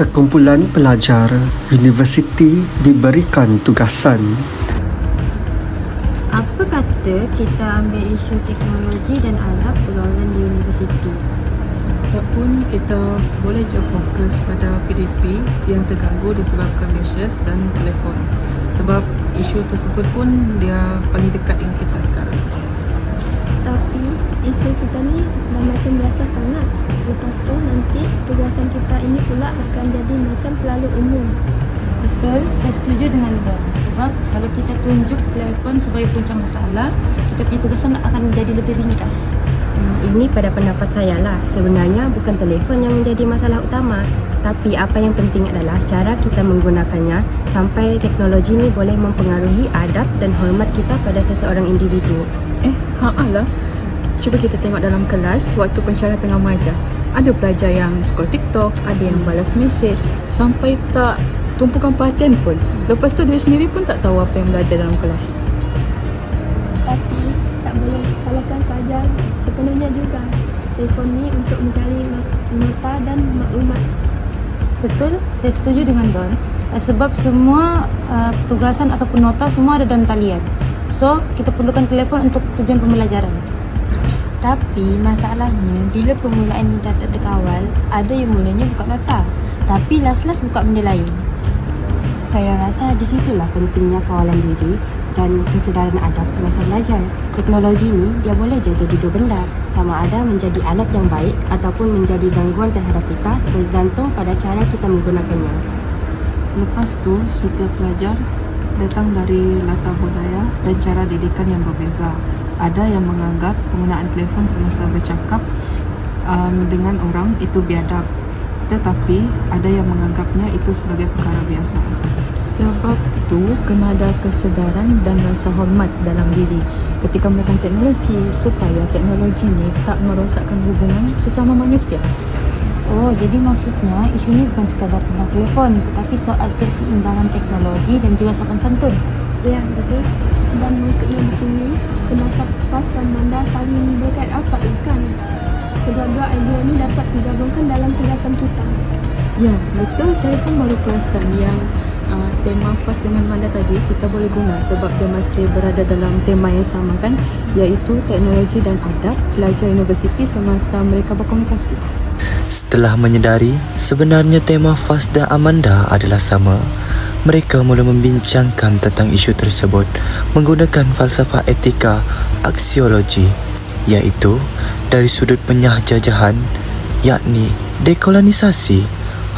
Sekumpulan pelajar universiti diberikan tugasan. Apa kata kita ambil isu teknologi dan adab pergaulan di universiti? Ataupun kita boleh je fokus pada PDP yang terganggu disebabkan mesej dan telefon. Sebab isu tersebut pun dia paling dekat dengan kita sekarang. Tapi isu kita ni dah macam biasa sangat. Lepas tu nanti tugasan kita ini pula akan jadi macam terlalu umum. Betul, saya setuju dengan Don. Sebab kalau kita tunjuk telefon sebagai punca masalah, kita punya tugasan akan menjadi lebih ringkas. Ini pada pendapat saya lah. Sebenarnya bukan telefon yang menjadi masalah utama, tapi apa yang penting adalah cara kita menggunakannya sampai teknologi ini boleh mempengaruhi adab dan hormat kita pada seseorang individu. Lah. Cuba kita tengok dalam kelas waktu pensyarah tengah mengajar. Ada pelajar yang scroll TikTok, ada yang balas mesej sampai tak tumpukan perhatian pun. Lepas tu dia sendiri pun tak tahu apa yang belajar dalam kelas. Tapi tak boleh salahkan pelajar sepenuhnya juga. Telefon ni untuk mencari nota dan maklumat. Betul, saya setuju dengan Don. Sebab semua tugasan ataupun nota semua ada dalam talian. So, kita perlukan telefon untuk tujuan pembelajaran. Tapi masalahnya bila permulaan ni tak terkawal, ada yang mulanya buka nota, tapi last-last buka benda lain. Saya rasa di situlah pentingnya kawalan diri dan kesedaran adab semasa belajar. Teknologi ni dia boleh je jadi dua benda, sama ada menjadi alat yang baik ataupun menjadi gangguan terhadap kita, bergantung pada cara kita menggunakannya. Lepas tu setiap pelajar datang dari latar budaya dan cara didikan yang berbeza. Ada yang menganggap penggunaan telefon semasa bercakap dengan orang itu biadab, tetapi ada yang menganggapnya itu sebagai perkara biasa. Sebab tu kena ada kesedaran dan rasa hormat dalam diri ketika menggunakan teknologi supaya teknologi ni tak merosakkan hubungan sesama manusia. Oh, jadi maksudnya isu ni bukan sekadar tentang telefon, tetapi soal keseimbangan teknologi dan juga sopan santun. Ya, betul. Dan maksudnya di sini pendapat PAS dan Manda saling berkait-rapat kan? Kedua-dua idea ni dapat digabungkan dalam tugasan kita. Ya, betul. Saya pun baru perasan yang tema PAS dengan Manda tadi kita boleh guna sebab dia masih berada dalam tema yang sama kan, iaitu teknologi dan adab pelajar universiti semasa mereka berkomunikasi. Setelah menyedari sebenarnya tema Faz dan Amanda adalah sama, mereka mula membincangkan tentang isu tersebut menggunakan falsafah etika aksiologi, iaitu dari sudut penyajajahan, yakni dekolonisasi,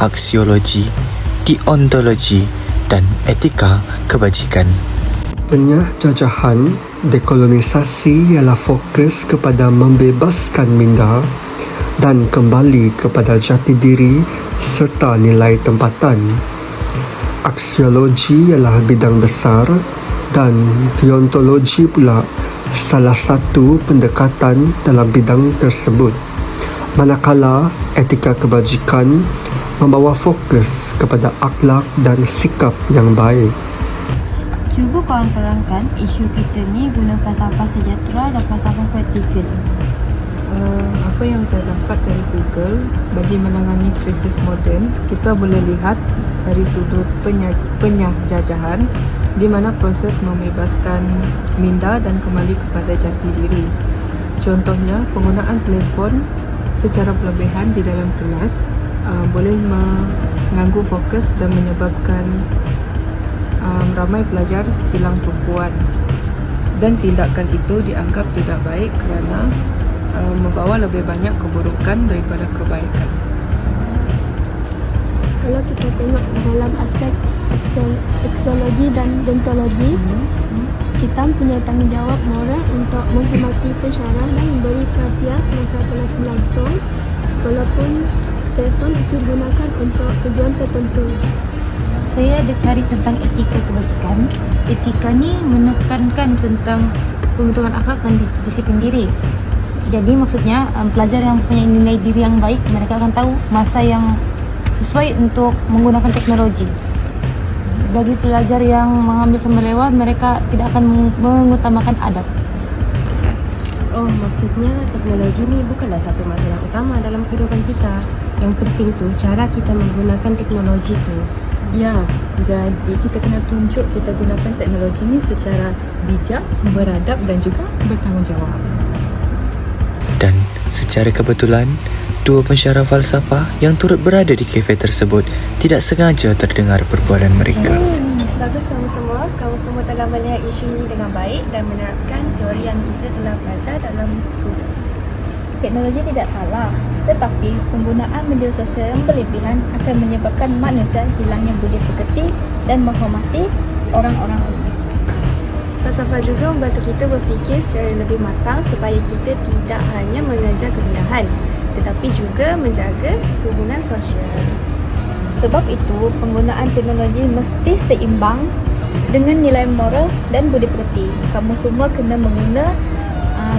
aksiologi, deontologi dan etika kebajikan. Penyajajahan dekolonisasi ialah fokus kepada membebaskan minda dan kembali kepada jati diri serta nilai tempatan. Aksiologi ialah bidang besar dan deontologi pula salah satu pendekatan dalam bidang tersebut. Manakala etika kebajikan membawa fokus kepada akhlak dan sikap yang baik. Cuba kawan terangkan isu kita ni guna falsafah sejahtera dan falsafah vertikal. Apa yang saya dapat dari Google, bagi menangani krisis moden, kita boleh lihat dari sudut penjajahan di mana proses membebaskan minda dan kembali kepada jati diri. Contohnya, penggunaan telefon secara berlebihan di dalam kelas boleh mengganggu fokus dan menyebabkan ramai pelajar hilang tumpuan. Dan tindakan itu dianggap tidak baik kerana membawa lebih banyak keburukan daripada kebaikan. Kalau kita tengok dalam aspek aksiologi dan deontologi, kita punya tanggungjawab moral untuk menghormati pensyarah dan memberi perhatian semasa kelas berlangsung, walaupun telefon itu digunakan untuk tujuan tertentu. Saya ada cari tentang etika kebajikan. Etika ni menekankan tentang pembentukan akhlak dan disiplin diri. Jadi maksudnya pelajar yang punya nilai diri yang baik, mereka akan tahu masa yang sesuai untuk menggunakan teknologi. Bagi pelajar yang mengambil sambil lewat, mereka tidak akan mengutamakan adab. Oh, maksudnya teknologi ni bukanlah satu masalah utama dalam kehidupan kita. Yang penting tu cara kita menggunakan teknologi tu. Ya, jadi kita kena tunjuk kita gunakan teknologi ni secara bijak, beradab dan juga bertanggungjawab. Dan secara kebetulan, dua pensyarah falsafah yang turut berada di kafe tersebut tidak sengaja terdengar perbualan mereka. Bagus kamu semua telah melihat isu ini dengan baik dan menerapkan teori yang kita telah belajar dalam buku. Teknologi tidak salah, tetapi penggunaan media sosial yang berlebihan akan menyebabkan manusia hilangnya budi pekerti dan menghormati orang-orang lain. Falsafah juga membantu kita berfikir secara lebih matang supaya kita tidak hanya mengejar kemudahan, tetapi juga menjaga hubungan sosial. Sebab itu, penggunaan teknologi mesti seimbang dengan nilai moral dan budi pekerti. Kamu semua kena menggunakan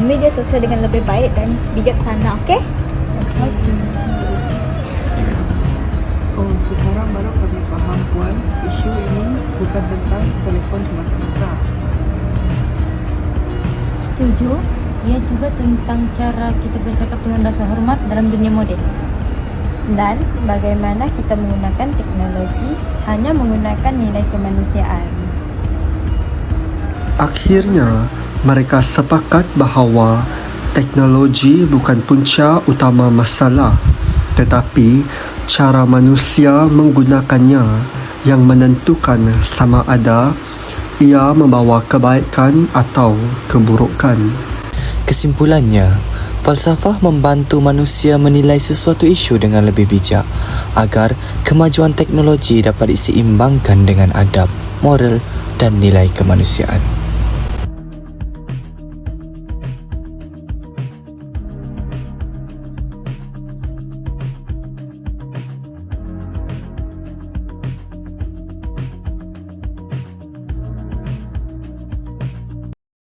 media sosial dengan lebih baik dan bijaksana, okey? Oh, sekarang baru kami faham Puan, isu ini bukan tentang telefon semata-mata. Setuju? Ia juga tentang cara kita bercakap dengan rasa hormat dalam dunia moden. Dan bagaimana kita menggunakan teknologi hanya menggunakan nilai kemanusiaan. Akhirnya, mereka sepakat bahawa teknologi bukan punca utama masalah, tetapi cara manusia menggunakannya yang menentukan sama ada ia membawa kebaikan atau keburukan. Kesimpulannya, falsafah membantu manusia menilai sesuatu isu dengan lebih bijak agar kemajuan teknologi dapat diseimbangkan dengan adab, moral dan nilai kemanusiaan.